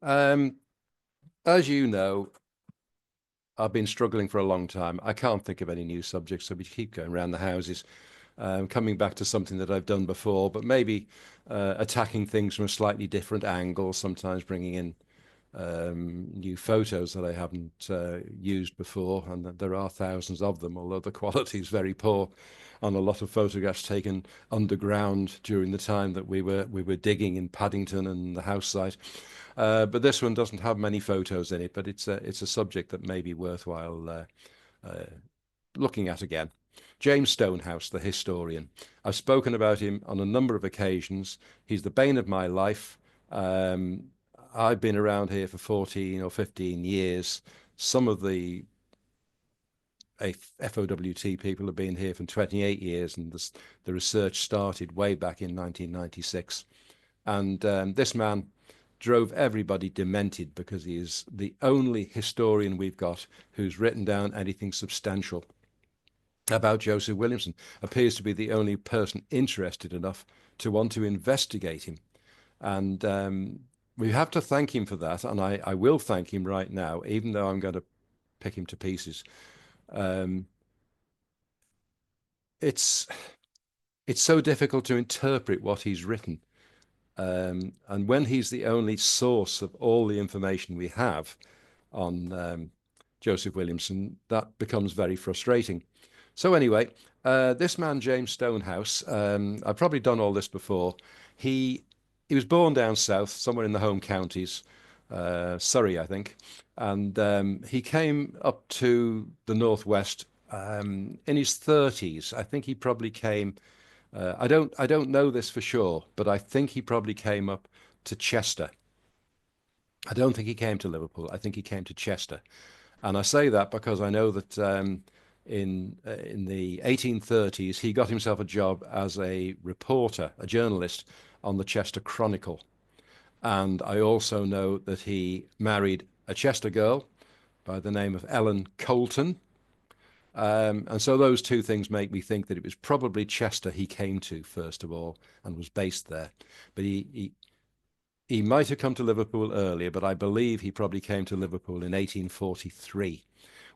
Um, as you know, I've been struggling for a long time. I can't think of any new subjects, so we keep going around the houses, coming back to something that I've done before, but maybe attacking things from a slightly different angle, sometimes bringing in new photos that I haven't used before, and there are thousands of them, although the quality is very poor on a lot of photographs taken underground during the time that we were digging in Paddington and the house site. But this one doesn't have many photos in it, but it's a subject that may be worthwhile uh, looking at again. James Stonehouse, the historian. I've spoken about him on a number of occasions. He's the bane of my life. Um, I've been around here for 14 or 15 years. Some of the FOWT people have been here for 28 years, and the research started way back in 1996. And this man drove everybody demented because he is the only historian we've got who's written down anything substantial about Joseph Williamson, appears to be the only person interested enough to want to investigate him. And we have to thank him for that. And I will thank him right now, even though I'm going to pick him to pieces. Um, it's it's so difficult to interpret what he's written. And when he's the only source of all the information we have on Joseph Williamson, that becomes very frustrating. So anyway, this man, James Stonehouse, I've probably done all this before. He he was born down south, somewhere in the home counties, Surrey, I think, and he came up to the northwest in his 30s. I think he probably came. I don't know this for sure, but I think he probably came up to Chester. I don't think he came to Liverpool. I think he came to Chester. And I say that because I know that in the 1830s he got himself a job as a reporter, a journalist on the Chester Chronicle. And I also know that he married a Chester girl by the name of Ellen Colton. And so those two things make me think that it was probably Chester he came to first of all and was based there. But he might have come to Liverpool earlier, but I believe he probably came to Liverpool in 1843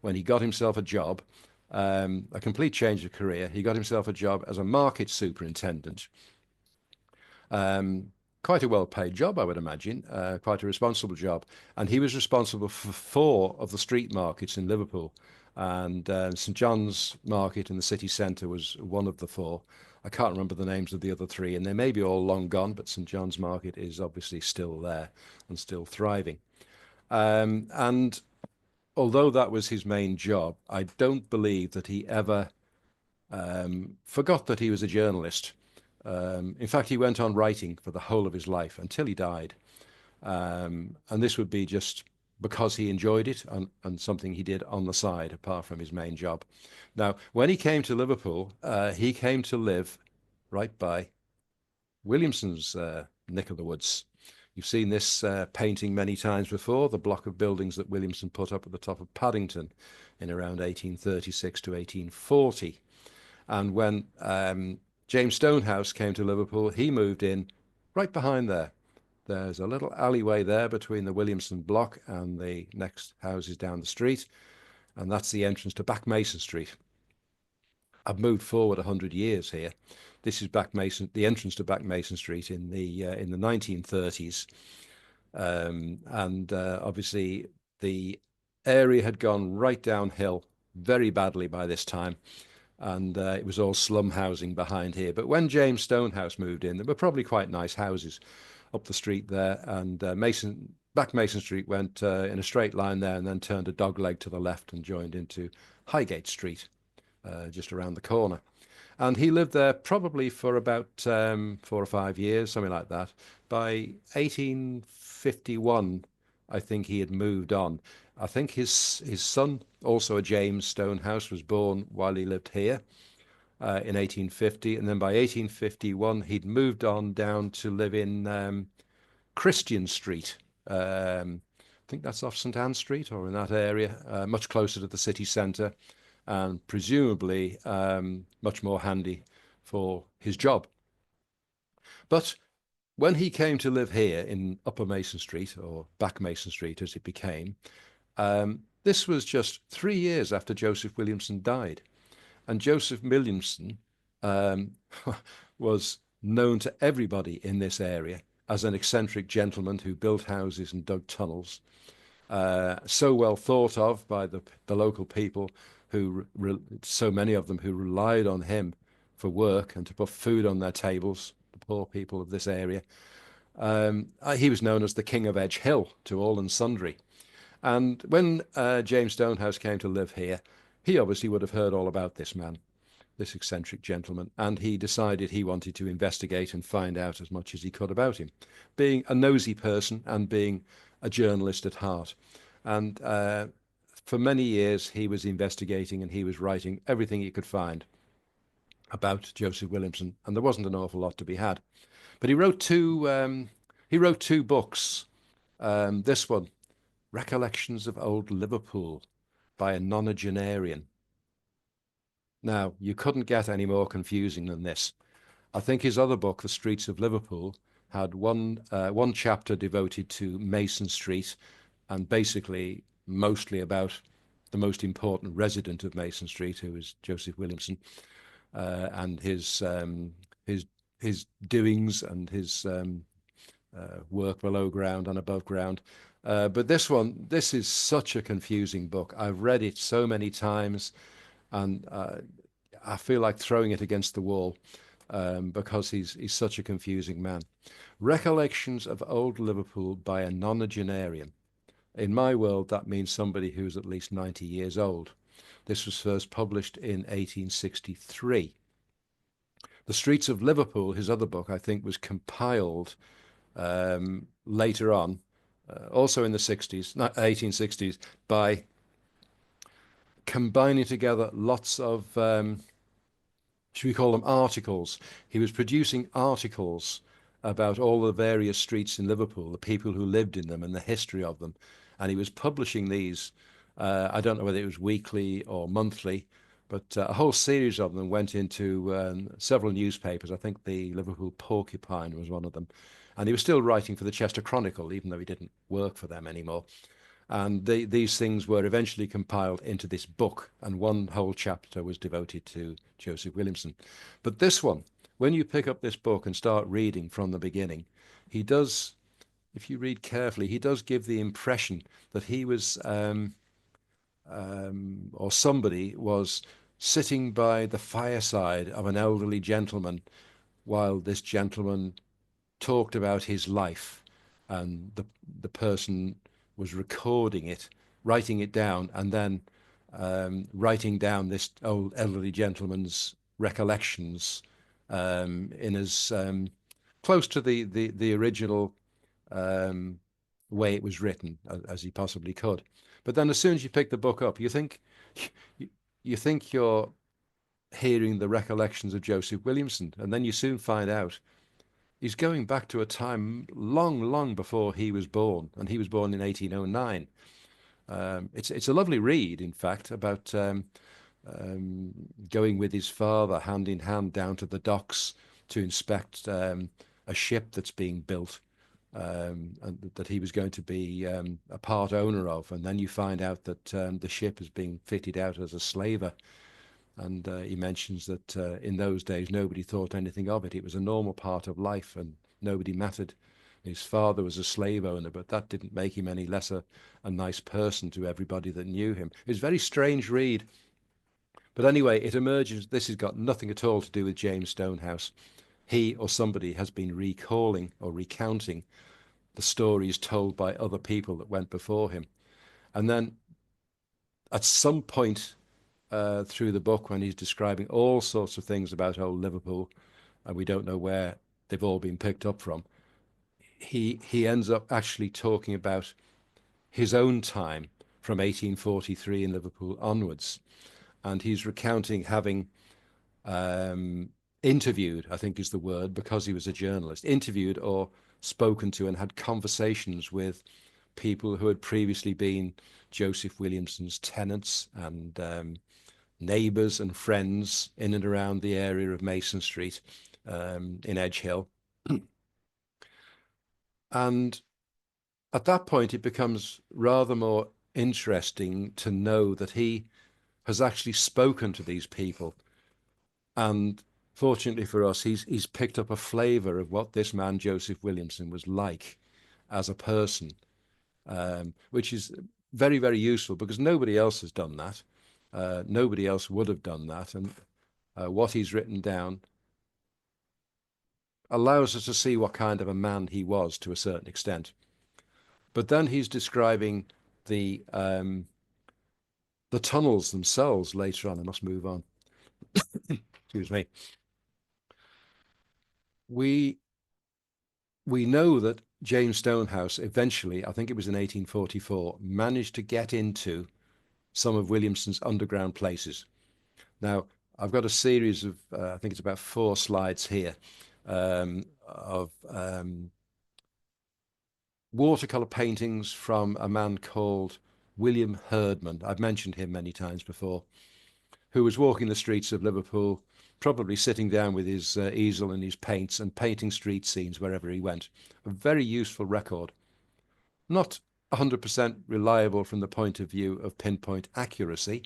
when he got himself a job, a complete change of career. He got himself a job as a market superintendent. Um, Quite a well-paid job, I would imagine, quite a responsible job. And he was responsible for four of the street markets in Liverpool. And St John's Market in the city centre was one of the four. I can't remember the names of the other three, and they may be all long gone, but St John's Market is obviously still there and still thriving. And although that was his main job, I don't believe that he ever forgot that he was a journalist. In fact, he went on writing for the whole of his life until he died. And this would be just because he enjoyed it and something he did on the side apart from his main job. Now, when he came to Liverpool, he came to live right by Williamson's neck of the woods. You've seen this painting many times before, the block of buildings that Williamson put up at the top of Paddington in around 1836 to 1840. And when James Stonehouse came to Liverpool, he moved in right behind there. There's a little alleyway there between the Williamson block and the next houses down the street, and that's the entrance to Back Mason Street. I've moved forward 100 years here. This is Back Mason, the entrance to Back Mason Street in the 1930s, and obviously the area had gone right downhill very badly by this time, and it was all slum housing behind here. But when James Stonehouse moved in, there were probably quite nice houses up the street there, and Back Mason Street went in a straight line there, and then turned a dog leg to the left and joined into Highgate Street, just around the corner. And he lived there probably for about 4 or 5 years, something like that. By 1851, I think he had moved on. I think his son, also a James Stonehouse, was born while he lived here in 1850, and then by 1851 he'd moved on down to live in Christian Street. I think that's off St Anne Street or in that area, much closer to the city centre, and presumably much more handy for his job. But When he came to live here in Upper Mason Street, or Back Mason Street as it became, this was just 3 years after Joseph Williamson died. And Joseph Williamson um, was known to everybody in this area as an eccentric gentleman who built houses and dug tunnels, so well thought of by the local people who, so many of them who relied on him for work and to put food on their tables, the poor people of this area. He was known as the King of Edge Hill to all and sundry. And when James Stonehouse came to live here, he obviously would have heard all about this man, this eccentric gentleman, and he decided he wanted to investigate and find out as much as he could about him, being a nosy person and being a journalist at heart. And for many years, he was investigating and he was writing everything he could find about Joseph Williamson, and there wasn't an awful lot to be had. But he wrote two books. This one, Recollections of Old Liverpool, by a nonagenarian. Now, you couldn't get any more confusing than this. I think his other book, The Streets of Liverpool, had one chapter devoted to Mason Street, and basically mostly about the most important resident of Mason Street, who is Joseph Williamson, and his his doings and his work below ground and above ground. But this is such a confusing book. I've read it so many times, and I feel like throwing it against the wall because he's such a confusing man. Recollections of Old Liverpool by a nonagenarian. In my world, that means somebody who's at least 90 years old. This was first published in 1863. The Streets of Liverpool, his other book, I think, was compiled later on, also in the 60s, not 1860s, by combining together lots of, should we call them articles? He was producing articles about all the various streets in Liverpool, the people who lived in them and the history of them. And he was publishing these, I don't know whether it was weekly or monthly, but a whole series of them went into several newspapers. I think the Liverpool Porcupine was one of them. And he was still writing for the Chester Chronicle, even though he didn't work for them anymore. And these things were eventually compiled into this book, and one whole chapter was devoted to Joseph Williamson. But this one, when you pick up this book and start reading from the beginning, he does, if you read carefully, he does give the impression that he was, or somebody was sitting by the fireside of an elderly gentleman while this gentleman talked about his life, and the person was recording it, writing it down, and then writing down this old elderly gentleman's recollections in as close to the original way it was written as he possibly could. But then, as soon as you pick the book up, you think you're hearing the recollections of Joseph Williamson, and then you soon find out he's going back to a time long, long before he was born, and he was born in 1809. It's a lovely read, in fact, about going with his father hand in hand down to the docks to inspect a ship that's being built, and that he was going to be a part owner of. And then you find out that the ship is being fitted out as a slaver. And he mentions that in those days, nobody thought anything of it. It was a normal part of life and nobody mattered. His father was a slave owner, but that didn't make him any less a nice person to everybody that knew him. It was a very strange read. But anyway, it emerges this has got nothing at all to do with James Stonehouse. He or somebody has been recalling or recounting the stories told by other people that went before him. And then at some point through the book, when he's describing all sorts of things about old Liverpool, and we don't know where they've all been picked up from, he ends up actually talking about his own time from 1843 in Liverpool onwards. And he's recounting having interviewed, I think is the word, because he was a journalist, interviewed or spoken to and had conversations with people who had previously been Joseph Williamson's tenants and neighbours and friends in and around the area of Mason Street in Edge Hill. And at that point, it becomes rather more interesting to know that he has actually spoken to these people. And fortunately for us, he's picked up a flavour of what this man, Joseph Williamson, was like as a person, which is very, very useful because nobody else has done that. Nobody else would have done that. And what he's written down allows us to see what kind of a man he was to a certain extent. But then he's describing the tunnels themselves later on. I must move on. Excuse me. We we know that James Stonehouse eventually, I think it was in 1844, managed to get into some of Williamson's underground places. Now, I've got a series of, I think it's about 4 slides here, of watercolor paintings from a man called William Herdman. I've mentioned him many times before, who was walking the streets of Liverpool, probably sitting down with his easel and his paints and painting street scenes wherever he went. A very useful record. Not 100% reliable from the point of view of pinpoint accuracy,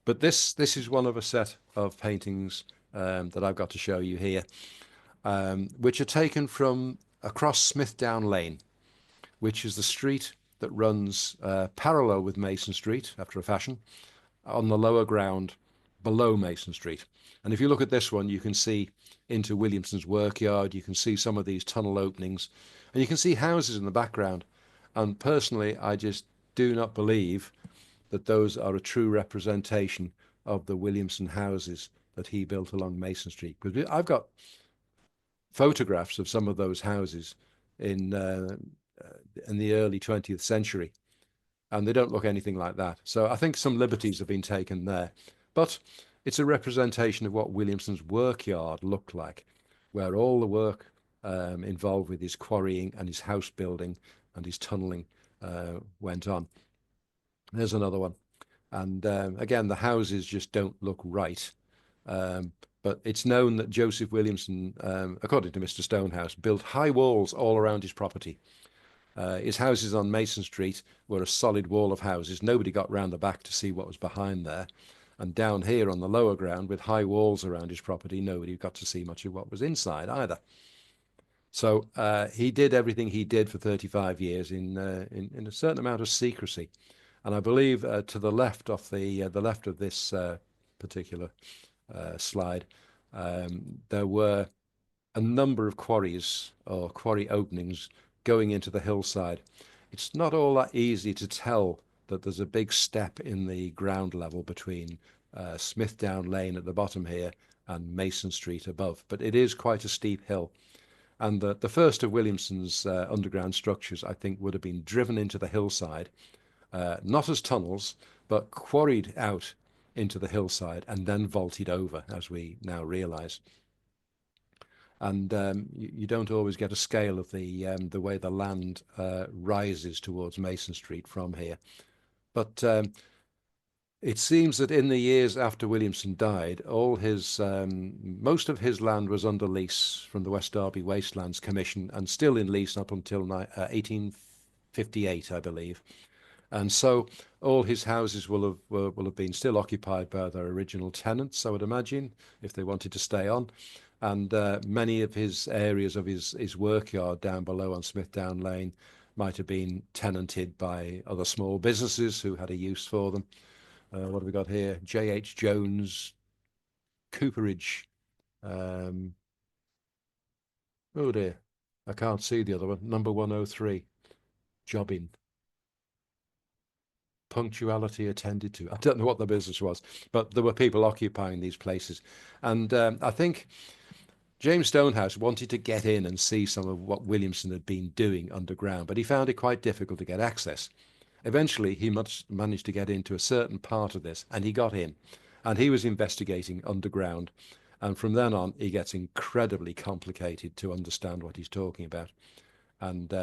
but this is one of a set of paintings that I've got to show you here, which are taken from across Smithdown Lane, which is the street that runs parallel with Mason Street, after a fashion, on the lower ground below Mason Street. And if you look at this one, you can see into Williamson's workyard, you can see some of these tunnel openings, and you can see houses in the background. And personally, I just do not believe that those are a true representation of the Williamson houses that he built along Mason Street. Because I've got photographs of some of those houses in uh, in the early 20th century, and they don't look anything like that. So I think some liberties have been taken there, but it's a representation of what Williamson's workyard looked like, where all the work involved with his quarrying and his house building and his tunneling went on. There's another one. And again, the houses just don't look right. Um, but it's known that Joseph Williamson, according to Mr. Stonehouse, built high walls all around his property. His houses on Mason Street were a solid wall of houses. Nobody got round the back to see what was behind there. And down here on the lower ground, with high walls around his property, nobody got to see much of what was inside either. So he did everything he did for 35 years in a certain amount of secrecy. And I believe to the left of this particular slide, there were a number of quarries or quarry openings going into the hillside. It's not all that easy to tell that there's a big step in the ground level between Smithdown Lane at the bottom here and Mason Street above, but it is quite a steep hill. And the first of Williamson's underground structures, I think, would have been driven into the hillside, not as tunnels, but quarried out into the hillside and then vaulted over, as we now realise. And you don't always get a scale of the way the land rises towards Mason Street from here. But it seems that in the years after Williamson died, all his most of his land was under lease from the West Derby Wastelands Commission, and still in lease up until 1858, I believe. And so all his houses will have been still occupied by their original tenants, I would imagine, if they wanted to stay on. And many of his areas of his workyard down below on Smithdown Lane might have been tenanted by other small businesses who had a use for them. What have we got here? J.H. Jones, Cooperage. Um, oh dear, I can't see the other one. Number 103, Jobbing. Punctuality attended to. I don't know what the business was, but there were people occupying these places. And I think James Stonehouse wanted to get in and see some of what Williamson had been doing underground, but he found it quite difficult to get access. Eventually, he managed to get into a certain part of this, and he got in, and he was investigating underground. And from then on, it gets incredibly complicated to understand what he's talking about. And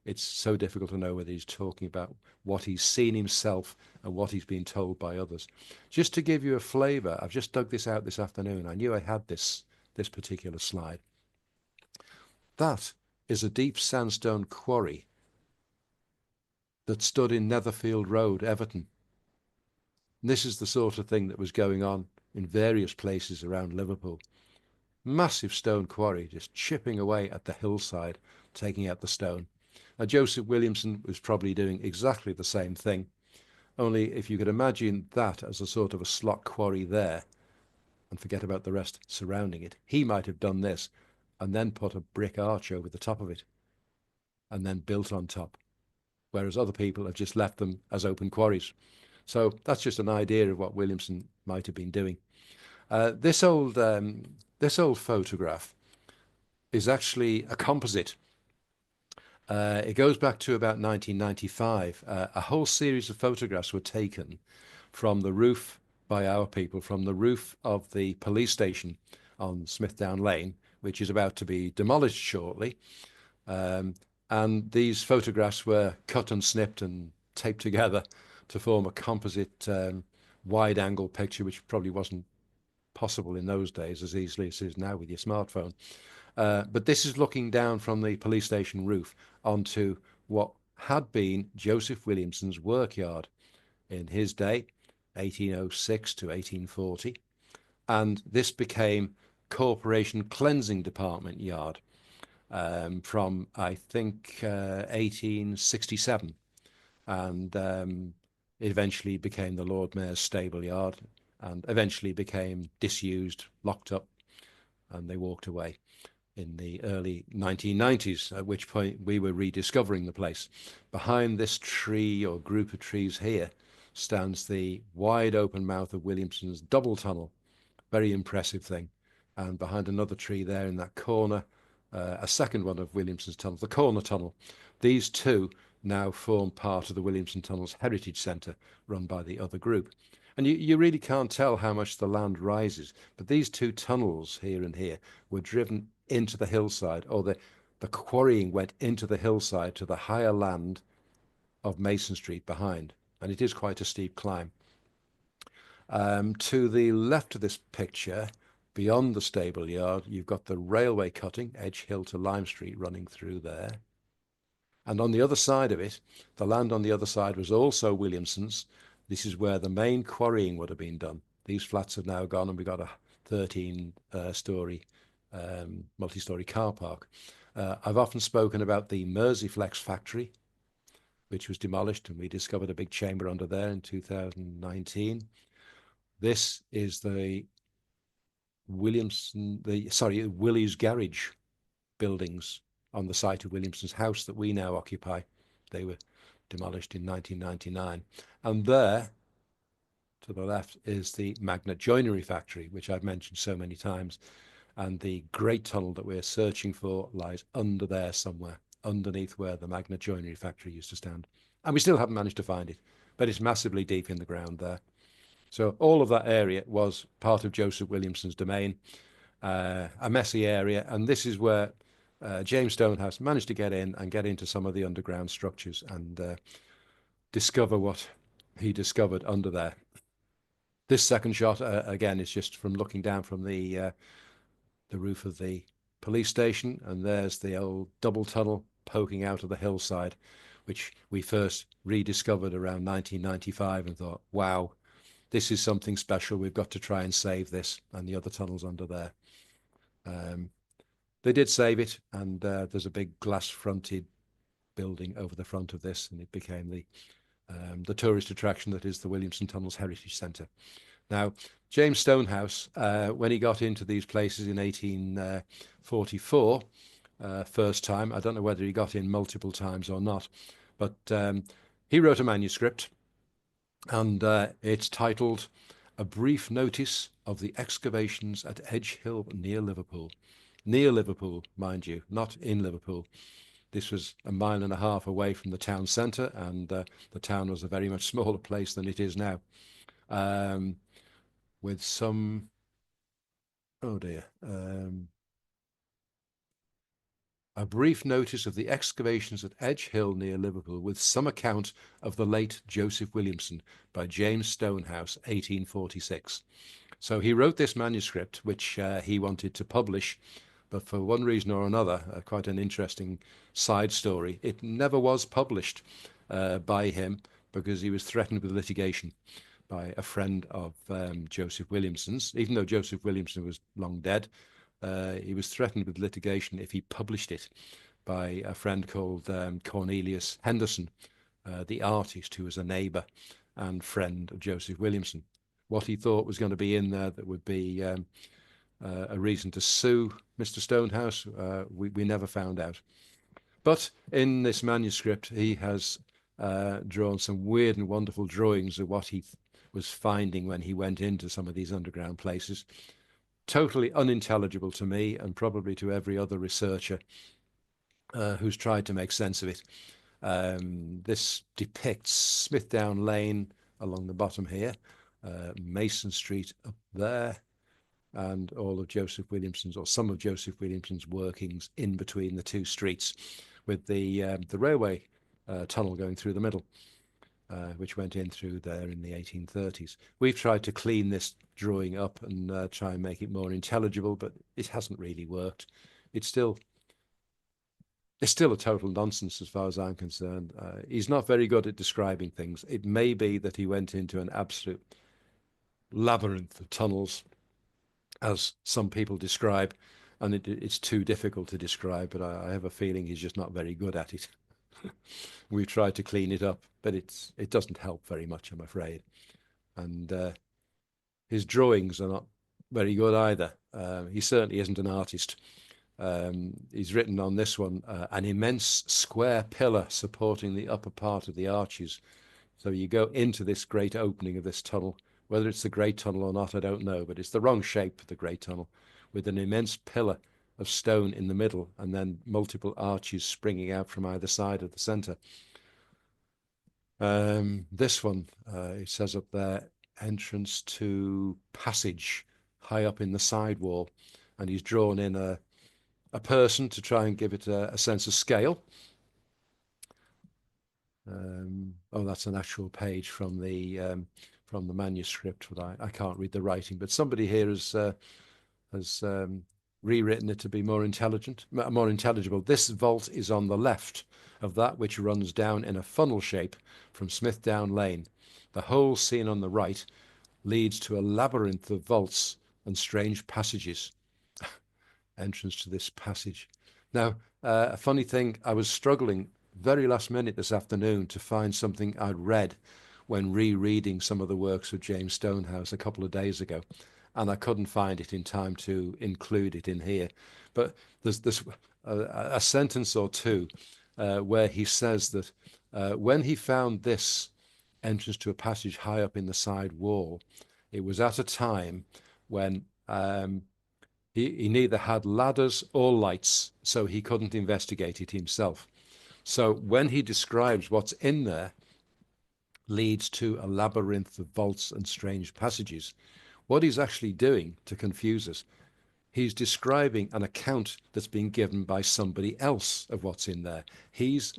it's so difficult to know whether he's talking about what he's seen himself and what he's been told by others. Just to give you a flavour, I've just dug this out this afternoon. I knew I had this particular slide. That is a deep sandstone quarry that stood in Netherfield Road, Everton. And this is the sort of thing that was going on in various places around Liverpool. Massive stone quarry just chipping away at the hillside, taking out the stone. Now, Joseph Williamson was probably doing exactly the same thing, only if you could imagine that as a sort of a slot quarry there and forget about the rest surrounding it, he might have done this and then put a brick arch over the top of it and then built on top, whereas other people have just left them as open quarries. So that's just an idea of what Williamson might have been doing. This old photograph is actually a composite. It goes back to about 1995. A whole series of photographs were taken from the roof by our people, from the roof of the police station on Smithdown Lane, which is about to be demolished shortly. And these photographs were cut and snipped and taped together to form a composite wide-angle picture, which probably wasn't possible in those days as easily as it is now with your smartphone. But this is looking down from the police station roof onto what had been Joseph Williamson's workyard in his day, 1806 to 1840. And this became Corporation Cleansing Department Yard from, I think, 1867. And it eventually became the Lord Mayor's stable yard and eventually became disused, locked up, and they walked away in the early 1990s, at which point we were rediscovering the place. Behind this tree or group of trees here stands the wide open mouth of Williamson's double tunnel. Very impressive thing. And behind another tree there in that corner, a second one of Williamson's tunnels, the corner tunnel. These two now form part of the Williamson Tunnels Heritage Centre run by the other group. And you really can't tell how much the land rises, but these two tunnels here and here were driven into the hillside, or the quarrying went into the hillside to the higher land of Mason Street behind. And it is quite a steep climb. To the left of this picture, beyond the stable yard, you've got the railway cutting, Edge Hill to Lime Street, running through there. And on the other side of it, the land on the other side was also Williamson's. This is where the main quarrying would have been done. These flats have now gone, and we've got a 13-story multi-story car park. I've often spoken about the Merseyflex factory, which was demolished, and we discovered a big chamber under there in 2019. This is the Willie's Garage buildings on the site of Williamson's house that we now occupy. They were demolished in 1999. And there, to the left, is the Magnet Joinery Factory, which I've mentioned so many times. And the great tunnel that we're searching for lies under there somewhere, underneath where the Magnet Joinery Factory used to stand. And we still haven't managed to find it, but it's massively deep in the ground there. So all of that area was part of Joseph Williamson's domain, a messy area. And this is where James Stonehouse managed to get in and get into some of the underground structures and discover what he discovered under there. This second shot, again, is just from looking down from the roof of the police station, and there's the old double tunnel poking out of the hillside, which we first rediscovered around 1995 and thought, wow, this is something special. We've got to try and save this, and the other tunnels under there. They did save it, and there's a big glass-fronted building over the front of this, and it became the tourist attraction that is the Williamson Tunnels Heritage Centre. Now, James Stonehouse, when he got into these places in 1844, first time, I don't know whether he got in multiple times or not, but he wrote a manuscript, and it's titled A Brief Notice of the Excavations at Edge Hill near Liverpool. Near Liverpool, mind you, not in Liverpool. This was a mile and a half away from the town centre, and the town was a very much smaller place than it is now. With some, oh dear, a brief notice of the excavations at Edge Hill near Liverpool, with some account of the late Joseph Williamson by James Stonehouse, 1846. So he wrote this manuscript, which he wanted to publish, but for one reason or another, quite an interesting side story, it never was published by him because he was threatened with litigation by a friend of Joseph Williamson's. Even though Joseph Williamson was long dead, he was threatened with litigation if he published it by a friend called Cornelius Henderson, the artist who was a neighbour and friend of Joseph Williamson. What he thought was going to be in there that would be a reason to sue Mr. Stonehouse, we never found out. But in this manuscript, he has drawn some weird and wonderful drawings of what he was finding when he went into some of these underground places. Totally unintelligible to me and probably to every other researcher who's tried to make sense of it. This depicts Smithdown Lane along the bottom here, Mason Street up there, and all of Joseph Williamson's, or some of Joseph Williamson's workings in between the two streets, with the railway tunnel going through the middle, which went in through there in the 1830s. We've tried to clean this drawing up and try and make it more intelligible, but it hasn't really worked. It's still a total nonsense as far as I'm concerned. He's not very good at describing things. It may be that he went into an absolute labyrinth of tunnels, as some people describe, and it's too difficult to describe, but I have a feeling he's just not very good at it. We've tried to clean it up, but it doesn't help very much, I'm afraid. And his drawings are not very good either. He certainly isn't an artist. He's written on this one, an immense square pillar supporting the upper part of the arches. So you go into this great opening of this tunnel. Whether it's the Great Tunnel or not, I don't know, but it's the wrong shape for the Great Tunnel, with an immense pillar of stone in the middle and then multiple arches springing out from either side of the centre. This one, it says up there, entrance to passage high up in the side wall, and he's drawn in a person to try and give it a sense of scale. Oh, that's an actual page from the manuscript, but I can't read the writing. But somebody here has rewritten it to be more intelligible. This vault is on the left of that which runs down in a funnel shape from Smithdown Lane. The hole seen on the right leads to a labyrinth of vaults and strange passages. Entrance to this passage. Now, a funny thing, I was struggling very last minute this afternoon to find something I'd read when rereading some of the works of James Stonehouse a couple of days ago, and I couldn't find it in time to include it in here. But there's a sentence or two where he says that when he found this entrance to a passage high up in the side wall, it was at a time when he neither had ladders or lights, so he couldn't investigate it himself. So when he describes what's in there, leads to a labyrinth of vaults and strange passages, what he's actually doing to confuse us, he's describing an account that's been given by somebody else of what's in there. He's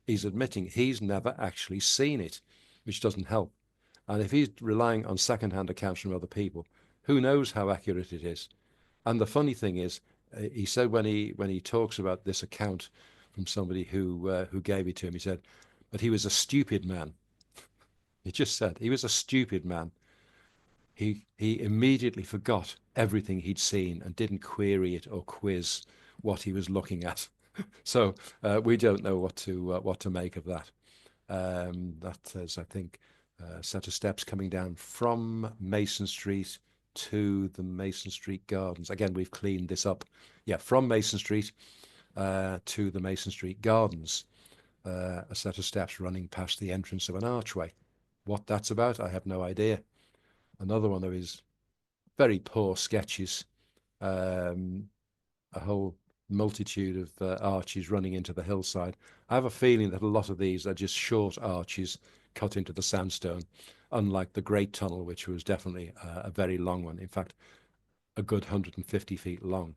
admitting he's never actually seen it, which doesn't help. And if he's relying on second-hand accounts from other people, who knows how accurate it is? And the funny thing is, he said when he talks about this account from somebody who gave it to him, he said, but he was a stupid man. He just said he was a stupid man. He immediately forgot everything he'd seen and didn't query it or quiz what he was looking at. So we don't know what to make of that. That is, I think, a set of steps coming down from Mason Street to the Mason Street Gardens. Again, we've cleaned this up. Yeah, from Mason Street to the Mason Street Gardens. A set of steps running past the entrance of an archway. What that's about, I have no idea. Another one of his very poor sketches. A whole multitude of arches running into the hillside. I have a feeling that a lot of these are just short arches cut into the sandstone, unlike the Great Tunnel, which was definitely a very long one. In fact, a good 150 feet long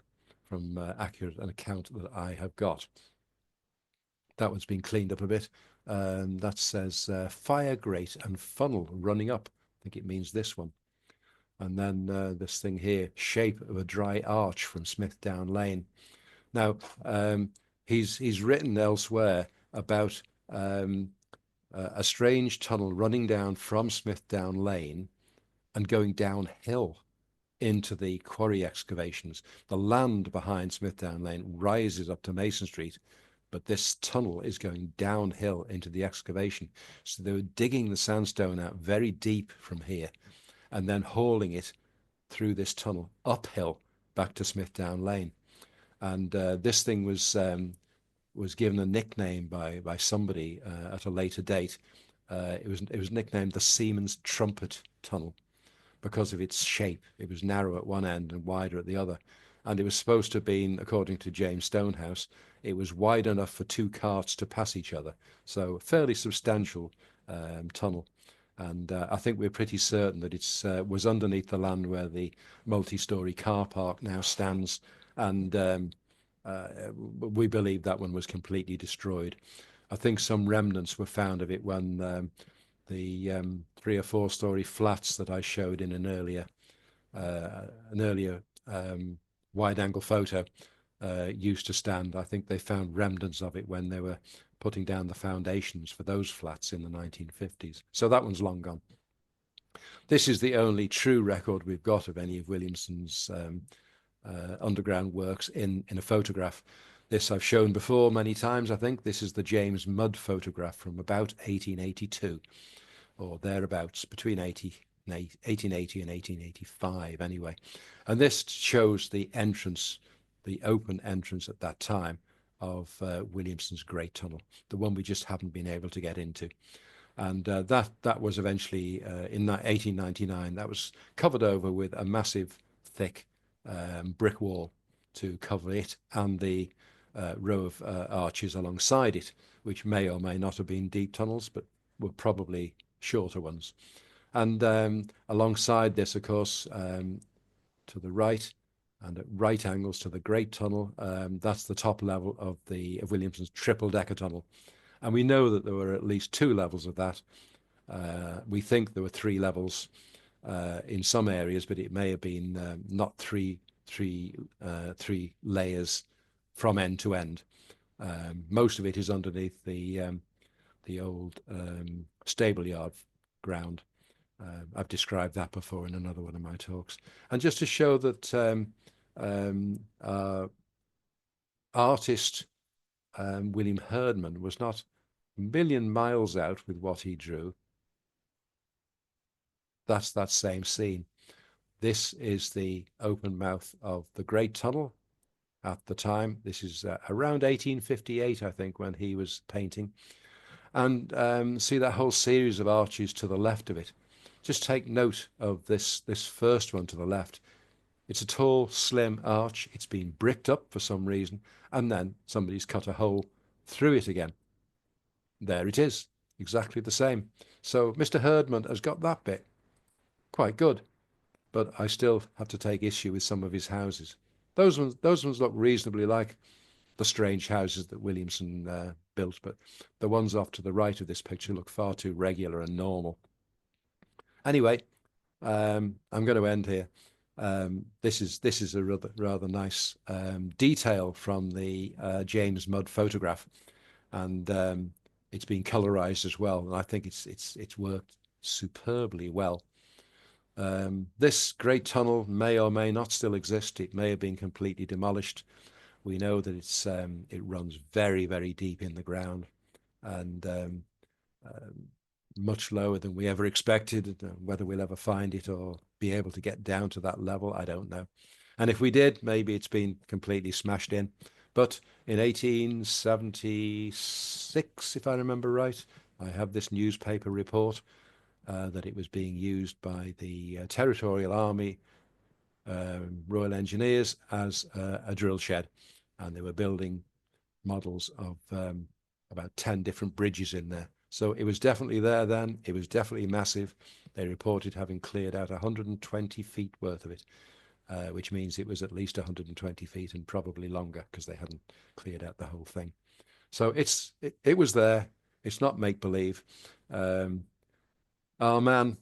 from accurate an account that I have got. That one's been cleaned up a bit. That says fire grate and funnel running up. I think it means this one. And then this thing here, shape of a dry arch from Smithdown Lane. Now, he's written elsewhere about a strange tunnel running down from Smithdown Lane and going downhill into the quarry excavations. The land behind Smithdown Lane rises up to Mason Street, but this tunnel is going downhill into the excavation. So they were digging the sandstone out very deep from here and then hauling it through this tunnel uphill back to Smithdown Lane. And this thing was given a nickname by somebody at a later date. It was nicknamed the Seaman's Trumpet Tunnel because of its shape. It was narrow at one end and wider at the other. And it was supposed to have been, according to James Stonehouse, it was wide enough for two carts to pass each other. So a fairly substantial tunnel. And I think we're pretty certain that it was underneath the land where the multi-story car park now stands. And we believe that one was completely destroyed. I think some remnants were found of it when the 3 or 4 story flats that I showed in an earlier wide-angle photo used to stand. I think they found remnants of it when they were putting down the foundations for those flats in the 1950s. So that one's long gone. This is the only true record we've got of any of Williamson's underground works in a photograph. This I've shown before many times, I think. This is the James Mudd photograph from about 1882 or thereabouts, between 1880 and 1885 anyway. And this shows the entrance, the open entrance at that time of Williamson's Great Tunnel, the one we just haven't been able to get into. And that was eventually, in 1899, that was covered over with a massive, thick brick wall to cover it and the row of arches alongside it, which may or may not have been deep tunnels, but were probably shorter ones. And alongside this, of course, to the right and at right angles to the Great Tunnel, that's the top level of Williamson's triple-decker tunnel. And we know that there were at least 2 levels of that. We think there were 3 levels in some areas, but it may have been not three layers from end to end. Most of it is underneath the old stable yard ground. I've described that before in another one of my talks. And just to show that artist William Herdman was not a million miles out with what he drew. That's that same scene. This is the open mouth of the Great Tunnel at the time. This is around 1858, I think, when he was painting. And see that whole series of arches to the left of it. Just take note of this first one to the left. It's a tall, slim arch. It's been bricked up for some reason, and then somebody's cut a hole through it again. There it is, exactly the same. So Mr. Herdman has got that bit quite good, but I still have to take issue with some of his houses. Those ones look reasonably like the strange houses that Williamson built, but the ones off to the right of this picture look far too regular and normal. Anyway, I'm going to end here. This is a rather nice detail from the James Mudd photograph, and it's been colorized as well. And I think it's worked superbly well. This great tunnel may or may not still exist. It may have been completely demolished. We know that it runs very, very deep in the ground, and much lower than we ever expected. Whether we'll ever find it or be able to get down to that level, I don't know. And if we did, maybe it's been completely smashed in. But in 1876, if I remember right, I have this newspaper report that it was being used by the Territorial Army, Royal Engineers, as a drill shed. And they were building models of about 10 different bridges in there. So it was definitely there then. It was definitely massive. They reported having cleared out 120 feet worth of it, which means it was at least 120 feet and probably longer because they hadn't cleared out the whole thing. So it was there. It's not make-believe. Our man,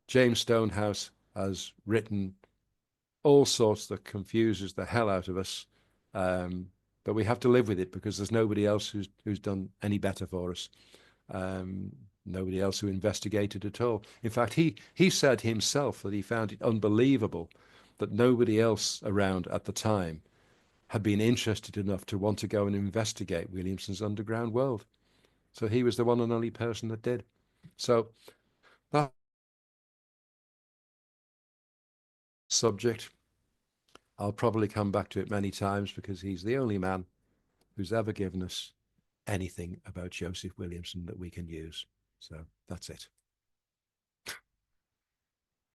James Stonehouse, has written all sorts that confuses the hell out of us. But we have to live with it because there's nobody else who's done any better for us. Um, Nobody else who investigated at all. In fact, he said himself that he found it unbelievable that nobody else around at the time had been interested enough to want to go and investigate Williamson's underground world. So he was the one and only person that did. So that subject, I'll probably come back to it many times because he's the only man who's ever given us anything about Joseph Williamson that we can use. So that's it.